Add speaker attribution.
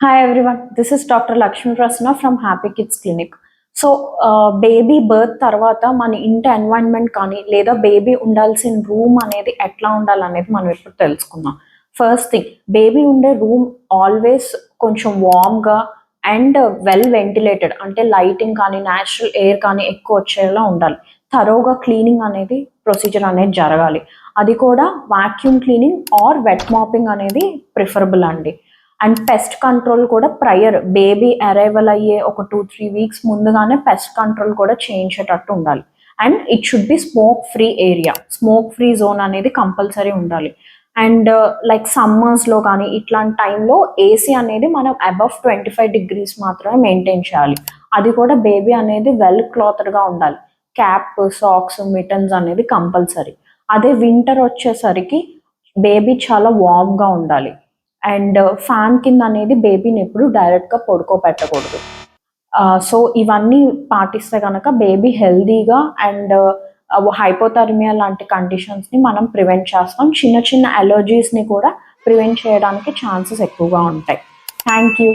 Speaker 1: Hi everyone, this is Dr. Lakshmi Prasanna from Happy Kids Clinic. So baby birth తర్వాత మన ఇంటి environment కానీ లేదా బేబీ ఉండాల్సిన రూమ్ అనేది ఎట్లా ఉండాలనేది మనం ఇప్పుడు తెలుసుకుందాం. ఫస్ట్ థింగ్, బేబీ ఉండే రూమ్ ఆల్వేస్ కొంచెం వార్మ్గా అండ్ వెల్ వెంటిలేటెడ్, అంటే లైటింగ్ కానీ న్యాచురల్ ఎయిర్ కానీ ఎక్కువ వచ్చేలా ఉండాలి. థరోగా క్లీనింగ్ అనేది ప్రొసీజర్ అనేది జరగాలి. అది కూడా vacuum cleaning or wet mopping అనేది ప్రిఫరబుల్ అండి. అండ్ పెస్ట్ కంట్రోల్ కూడా ప్రయర్ బేబీ అరైవల్ అయ్యే ఒక 2-3 వీక్స్ ముందుగానే పెస్ట్ కంట్రోల్ కూడా చేయించేటట్టు ఉండాలి. And it should be smoke free area, smoke free zone అనేది కంపల్సరీ ఉండాలి. అండ్ లైక్ సమ్మర్స్లో కానీ ఇట్లాంటి టైంలో ఏసీ అనేది మనం అబవ్ 25 degrees మాత్రమే మెయింటైన్ చేయాలి. అది కూడా బేబీ అనేది వెల్ క్లాత్డ్గా ఉండాలి. క్యాప్, సాక్స్, మిటన్స్ అనేది కంపల్సరీ. అదే వింటర్ వచ్చేసరికి బేబీ చాలా వార్మ్గా ఉండాలి. అండ్ ఫ్యాన్ కింద అనేది బేబీని ఎప్పుడు డైరెక్ట్గా పడుకోబెట్టకూడదు. సో ఇవన్నీ పాటిస్తే కనుక బేబీ హెల్దీగా అండ్ హైపోథర్మియా లాంటి కండిషన్స్ని మనం ప్రివెంట్ చేస్తాం. చిన్న చిన్న అలర్జీస్ని కూడా ప్రివెంట్ చేయడానికి ఛాన్సెస్ ఎక్కువగా ఉంటాయి. Thank you.